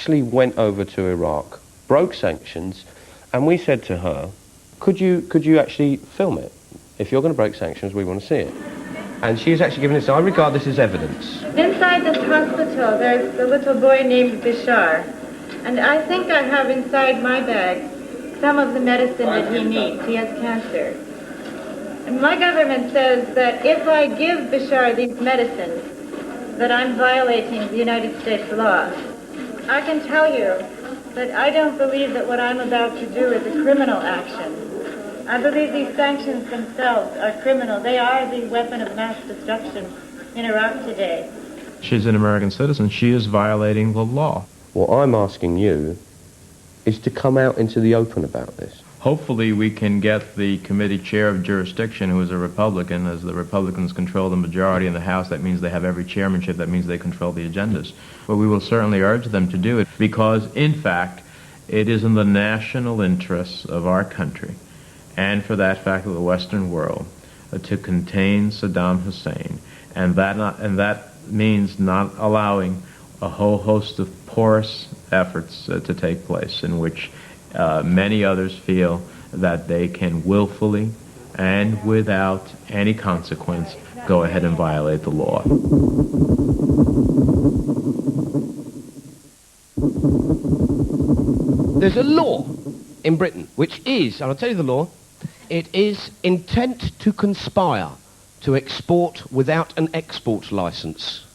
actually went over to Iraq, broke sanctions, and we said to her, could you actually film it? If you're going to break sanctions, we want to see it. And she's actually given this, I regard this as evidence. Inside this hospital, there's a little boy named Bashar. And I think I have inside my bag some of the medicine that he needs. He has cancer. And my government says that if I give Bashar these medicines, that I'm violating the United States law. I can tell you that I don't believe that what I'm about to do is a criminal action. I believe these sanctions themselves are criminal. They are the weapon of mass destruction in Iraq today. She's an American citizen. She is violating the law. What I'm asking you is to come out into the open about this. Hopefully we can get the committee chair of jurisdiction, who is a Republican. As the Republicans control the majority in the House, that means they have every chairmanship. That means they control the agendas. But we will certainly urge them to do it because, in fact, it is in the national interests of our country and, for that fact, of the Western world to contain Saddam Hussein. And that means not allowing a whole host of porous efforts to take place in which many others feel that they can willfully and without any consequence go ahead and violate the law. There's a law in Britain which is, and I'll tell you the law, it is intent to conspire to export without an export licence.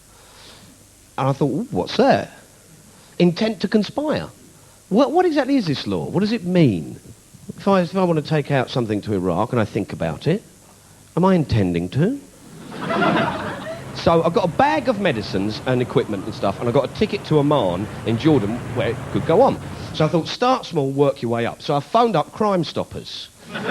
And I thought, what's that? Intent to conspire. What exactly is this law? What does it mean? If I want to take out something to Iraq and I think about it, am I intending to? So I've got a bag of medicines and equipment and stuff, and I've got a ticket to Amman in Jordan where it could go on. So I thought, start small, work your way up. So I phoned up Crime Stoppers. This is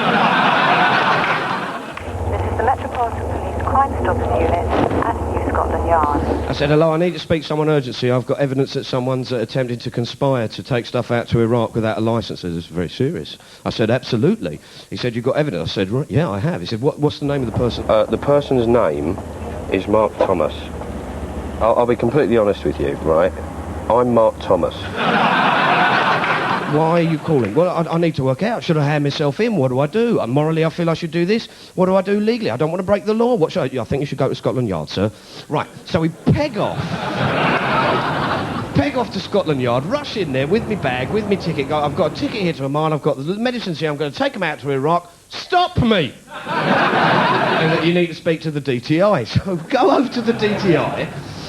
the Metropolitan Police Crime Stoppers Unit at New Scotland Yard. I said, hello, I need to speak to someone urgency. I've got evidence that someone's attempting to conspire to take stuff out to Iraq without a licence. This is very serious. I said, absolutely. He said, you've got evidence? I said, right, yeah, I have. He said, what's the name of the person? The person's name is Mark Thomas. I'll be completely honest with you, right? I'm Mark Thomas. Why are you calling? Well, I need to work out. Should I hand myself in? What do I do? Morally, I feel I should do this. What do I do legally? I don't want to break the law. What should I think you should go to Scotland Yard, sir. Right, so we peg off. Peg off to Scotland Yard, rush in there with me bag, with me ticket. Go, I've got a ticket here to Amman, I've got the medicines here, I'm going to take them out to Iraq. Stop me! And that you need to speak to the DTI. So go over to the DTI.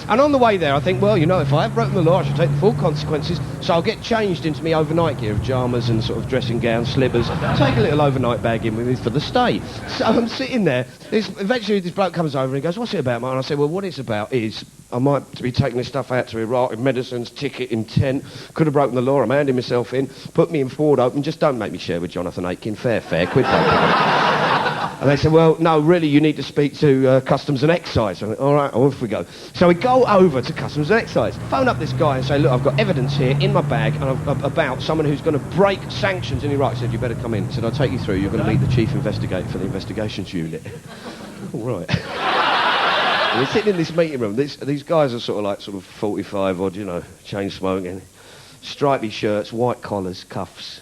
And on the way there, I think, well, you know, if I have broken the law, I should take the full consequences. So I'll get changed into me overnight gear of pyjamas and sort of dressing gown, slippers. Take a little overnight bag in with me for the stay. So I'm sitting there. Eventually, this bloke comes over and he goes, what's it about, mate? And I say, well, what it's about is I might be taking this stuff out to Iraq with medicines, ticket, intent. Could have broken the law. I'm handing myself in. Put me in forward open. Just don't make me share with Jonathan Aitken. Fair, quid pro quo. And they said, well, no, really, you need to speak to Customs and Excise. I went, all right, off we go. So we go over to Customs and Excise, phone up this guy and say, look, I've got evidence here in my bag about someone who's going to break sanctions in Iraq. He said, you better come in. He said, I'll take you through. You're going to meet the chief investigator for the investigations unit. All right. And we're sitting in this meeting room. These guys are sort of 45 odd, you know, chain smoking, stripy shirts, white collars, cuffs,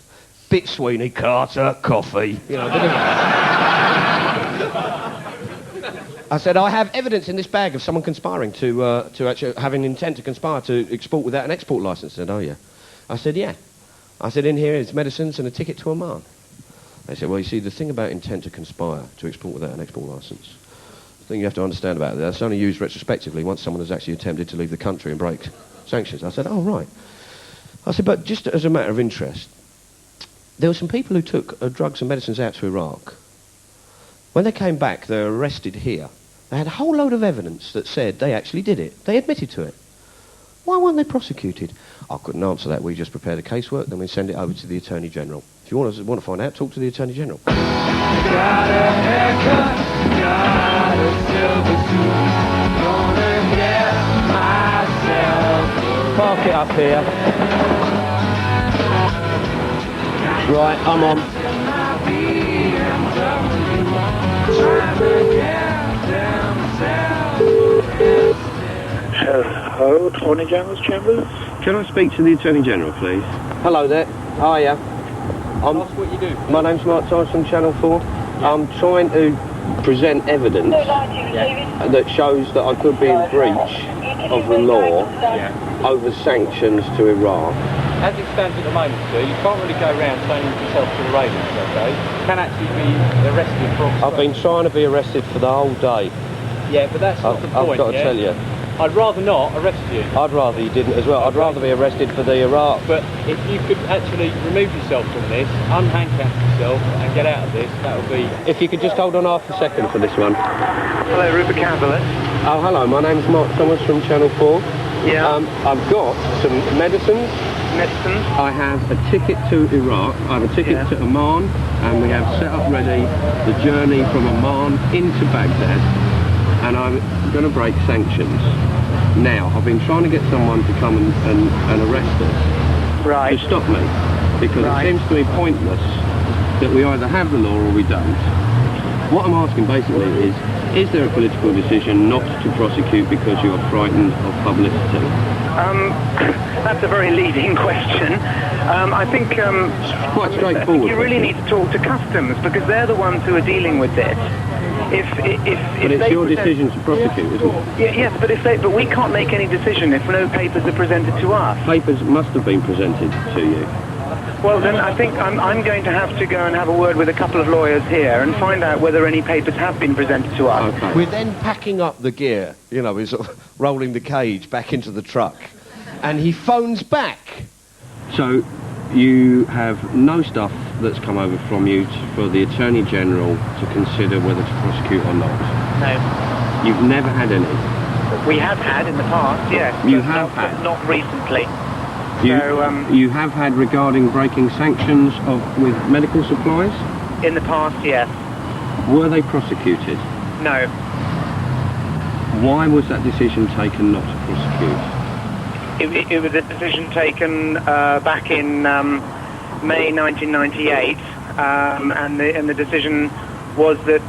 bit Sweeney, Carter, coffee, you know, I said, I have evidence in this bag of someone conspiring to actually have an intent to conspire to export without an export licence. I said, oh, yeah. I said, yeah. I said, in here is medicines and a ticket to Amman. They said, well, you see, the thing about intent to conspire to export without an export licence, the thing you have to understand about it, that's only used retrospectively once someone has actually attempted to leave the country and break sanctions. I said, oh, right. I said, but just as a matter of interest, there were some people who took drugs and medicines out to Iraq. When they came back, they were arrested here. They had a whole load of evidence that said they actually did it. They admitted to it. Why weren't they prosecuted? I couldn't answer that. We just prepared a casework, then we send it over to the Attorney General. If you want to find out, talk to the Attorney General. Got a haircut, got a silver suit, gonna get myself. Park it up here. Right, I'm on. Hello, Attorney General's chambers. Can I speak to the Attorney General, please? Hello there. Hiya. Ask what you do. My name's Mark Tyson from Channel 4. I'm trying to present evidence that shows that I could be in breach of the law over sanctions to Iraq. As it stands at the moment, sir, you can't really go around saying yourself to the railings, okay? You can actually be arrested for obstruction. I've been trying to be arrested for the whole day. Yeah, but that's not the point, I've got to tell you. I'd rather not arrest you. I'd rather you didn't as well. I'd rather be arrested for the Iraq. But if you could actually remove yourself from this, unhandcuff yourself and get out of this, that would be... If you could just hold on half a second for this one. Hello, Rupert Campbell. Oh, hello. My name's Mark Thomas from Channel 4. Yeah. I've got some medicines. Medicines? I have a ticket to Iraq. I have a ticket to Oman, and we have set up ready the journey from Oman into Baghdad, and I'm going to break sanctions. Now, I've been trying to get someone to come and arrest us. Right. To stop me, because it seems to me pointless that we either have the law or we don't. What I'm asking basically is there a political decision not to prosecute because you are frightened of publicity? That's a very leading question. I think quite straightforward. You really need to talk to customs because they're the ones who are dealing with this. But it's your decision to prosecute, isn't it? Yes, but we can't make any decision if no papers are presented to us. Papers must have been presented to you. Well, then I think I'm going to have to go and have a word with a couple of lawyers here and find out whether any papers have been presented to us. Okay. We're then packing up the gear, you know, we're sort of rolling the cage back into the truck. And he phones back. So you have no stuff that's come over from you for the Attorney General to consider whether to prosecute or not? No. You've never had any? We have had in the past, yes. You but have had? Not recently. You have had regarding breaking sanctions with medical supplies? In the past, yes. Were they prosecuted? No. Why was that decision taken not to prosecute? It was a decision taken back in May 1998, and the decision was that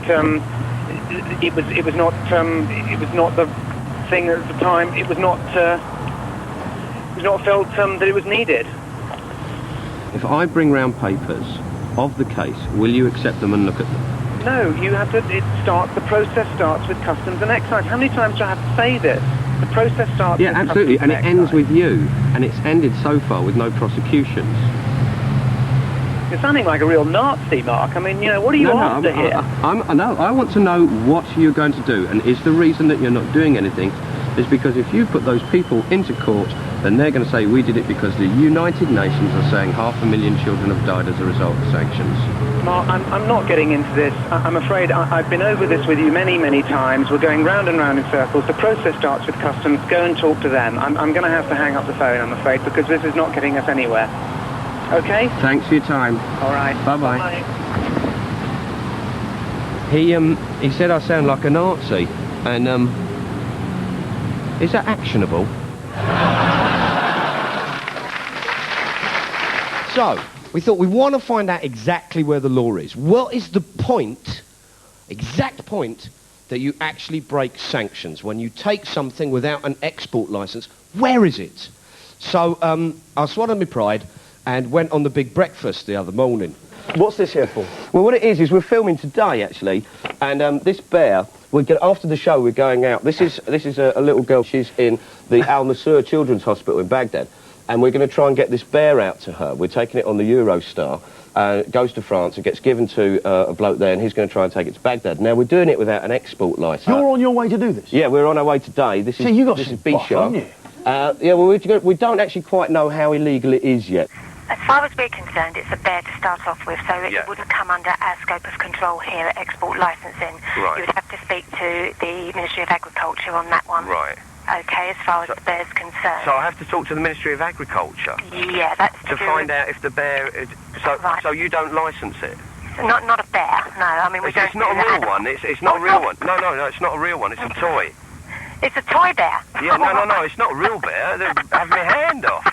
it was not the thing at the time. It was not felt that it was needed. If I bring round papers of the case, will you accept them and look at them? No, you have to. The process starts with customs and excise. How many times do I have to say this? The process starts. Yeah, with absolutely, and customs it ends with you, and it's ended so far with no prosecutions. You're sounding like a real Nazi, Mark. I mean, you know, what are you after here? I want to know what you're going to do, and is the reason that you're not doing anything is because if you put those people into court, then they're going to say we did it because the United Nations are saying 500,000 children have died as a result of sanctions. Mark, I'm not getting into this. I'm afraid I've been over this with you many, many times. We're going round and round in circles. The process starts with customs. Go and talk to them. I'm going to have to hang up the phone, I'm afraid, because this is not getting us anywhere. Okay? Thanks for your time. All right. Bye-bye. Bye. He said I sound like a Nazi, and is that actionable? So, we thought we want to find out exactly where the law is. What is the point, exact point, that you actually break sanctions? When you take something without an export licence, where is it? So, I swallowed my pride and went on the big breakfast the other morning. What's this here for? Well, what it is we're filming today, actually, and this bear, after the show, we're going out. This is a little girl. She's in the Al-Masur Children's Hospital in Baghdad, and we're going to try and get this bear out to her. We're taking it on the Eurostar. It goes to France, it gets given to a bloke there, and he's going to try and take it to Baghdad. Now, we're doing it without an export licence. You're on your way to do this? Yeah, we're on our way today. This is B-Sharp. Yeah, well, we don't actually quite know how illegal it is yet. As far as we're concerned, it's a bear to start off with, so it wouldn't come under our scope of control here at export licensing. Right. You would have to speak to the Ministry of Agriculture on that one. Right. Okay, as far as the bear's concerned. So I have to talk to the Ministry of Agriculture? Yeah, that's to find out if the bear... Right. So you don't licence it? Not a bear, no. I mean, It's not a real one. It's not a real one. No, it's not a real one. It's a toy. It's a toy bear. Yeah, no, it's not a real bear. Have my hand off.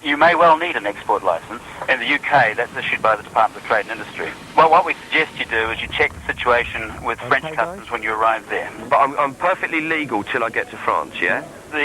You may well need an export licence. In the UK, that's issued by the Department of Trade and Industry. Well, what we suggest you do is you check the situation with French customs when you arrive there. But I'm perfectly legal till I get to France, yeah? The